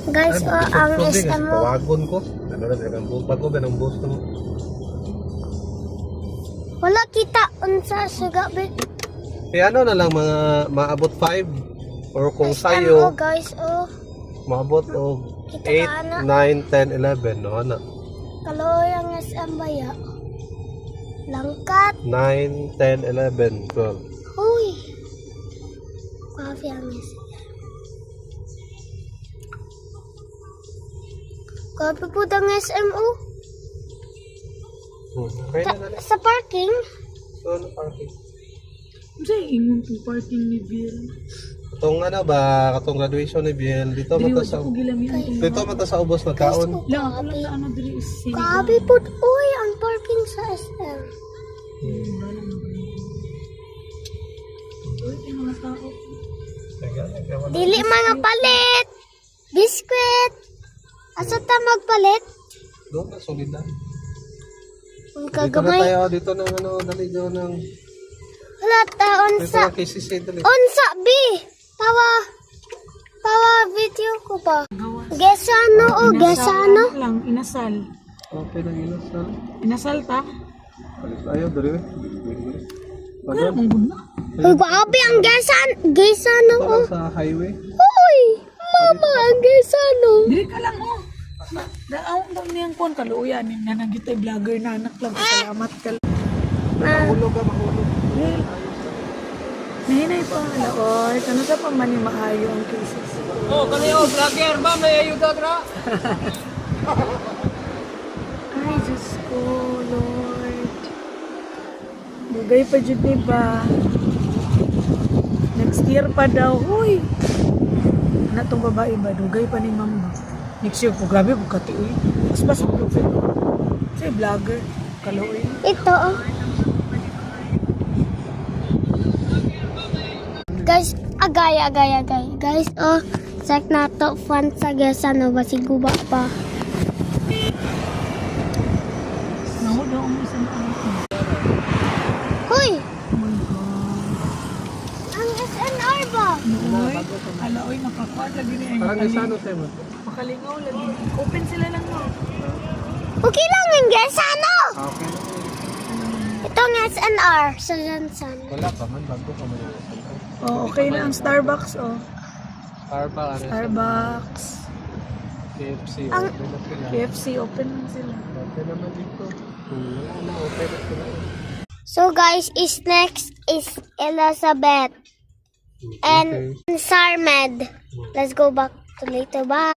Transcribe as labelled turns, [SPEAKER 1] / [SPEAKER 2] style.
[SPEAKER 1] Guys, ang SM mo.
[SPEAKER 2] Tawagon ko. Ano na, ang bupa ko, ganang bus ko.
[SPEAKER 1] Wala kita unsa sa gabi.
[SPEAKER 2] Ano na lang, mga maabot 5. Or kung
[SPEAKER 1] SM
[SPEAKER 2] sayo,
[SPEAKER 1] guys,
[SPEAKER 2] maabot o
[SPEAKER 1] Kita ka
[SPEAKER 2] 8,
[SPEAKER 1] na.
[SPEAKER 2] 9, 10, 11. No, ano?
[SPEAKER 1] Kaloy ang SM baya. Langkat.
[SPEAKER 2] 9, 10, 11, 12.
[SPEAKER 1] Uy. Coffee ang SM. Coffee po ang SMO.
[SPEAKER 2] Okay na na.
[SPEAKER 1] Sa parking.
[SPEAKER 2] So, ano parking?
[SPEAKER 3] Kasi ingon po parking ni Bill.
[SPEAKER 2] Itong ano ba, katong graduation ni Biel, dito
[SPEAKER 3] Dili
[SPEAKER 2] mata
[SPEAKER 3] wala
[SPEAKER 2] sa
[SPEAKER 3] ko gilamian itong
[SPEAKER 2] dito mata sa ubos na kaon.
[SPEAKER 3] lang ako lang na ano diri is sinigang.
[SPEAKER 1] Grabe po. Uy, ang parking sa SM.
[SPEAKER 3] Uy, yung mga tao.
[SPEAKER 1] Dili mga palit. Biskwit. Asa ta magpalit?
[SPEAKER 2] Doon na solidan.
[SPEAKER 1] Ang
[SPEAKER 2] Dito na
[SPEAKER 1] kagamay.
[SPEAKER 2] tayo dito ng ano, dali daw ng
[SPEAKER 1] Wala taon
[SPEAKER 2] dito
[SPEAKER 1] sa
[SPEAKER 2] ng KCC dali.
[SPEAKER 1] Unsa B. Pawa video ko pa. Gesano o gesano?
[SPEAKER 3] Lang, inasal.
[SPEAKER 2] Okay lang inasal.
[SPEAKER 3] Inasal ta?
[SPEAKER 2] Alis tayo dali.
[SPEAKER 3] Kaya mong guna.
[SPEAKER 1] Uy, grabe ang gesano
[SPEAKER 2] Ito
[SPEAKER 1] o.
[SPEAKER 2] lang sa highway.
[SPEAKER 1] Uy, mama ang gesano.
[SPEAKER 3] Dili ka lang oh. Daawang daw niyang kuwan kaluuyan. Nga nagitay vlogger na anak lang. Salamat ka.
[SPEAKER 2] Mahulog ka, mahulog.
[SPEAKER 3] Nahinay pa ang laoy. Kano sa pamani maayo ang cases.
[SPEAKER 4] Oh, kaniyo, vlogger ba? May ayuda ka?
[SPEAKER 3] Ay, Diyos ko, Lord. Bugay pa dyan, diba? Next year pa daw. Uy! Ano itong babae ba? Dugay pa ni mama. Next year po, grabe po kati, uy. Mas pasok po. Kasi vlogger. Kaluoy.
[SPEAKER 1] Ito oh. Guys, agay. Guys, check na to fun sa gesano ba si guba pa.
[SPEAKER 3] Naku daw ang isang ano.
[SPEAKER 1] Hoy,
[SPEAKER 3] Oh my God.
[SPEAKER 1] ang SNR ba?
[SPEAKER 3] Uy, alaoy, nakakuha lagi niya.
[SPEAKER 2] Parang isano tayo mo.
[SPEAKER 3] Makalingaw lagi. Open sila lang mo.
[SPEAKER 1] Okay lang yung gesano.
[SPEAKER 2] Okay.
[SPEAKER 1] Ito ang SNR sa Jansan.
[SPEAKER 2] Wala pa man bago pa man.
[SPEAKER 3] Oh, okay na ang Starbucks, oh.
[SPEAKER 2] Starbucks,
[SPEAKER 3] Starbucks.
[SPEAKER 2] KFC,
[SPEAKER 1] Ang-
[SPEAKER 2] open na sila.
[SPEAKER 3] KFC, open na sila.
[SPEAKER 2] Open naman dito. Wala na, open na sila.
[SPEAKER 1] So guys, is next is Elizabeth and Sarmed. Let's go back to later. Bye.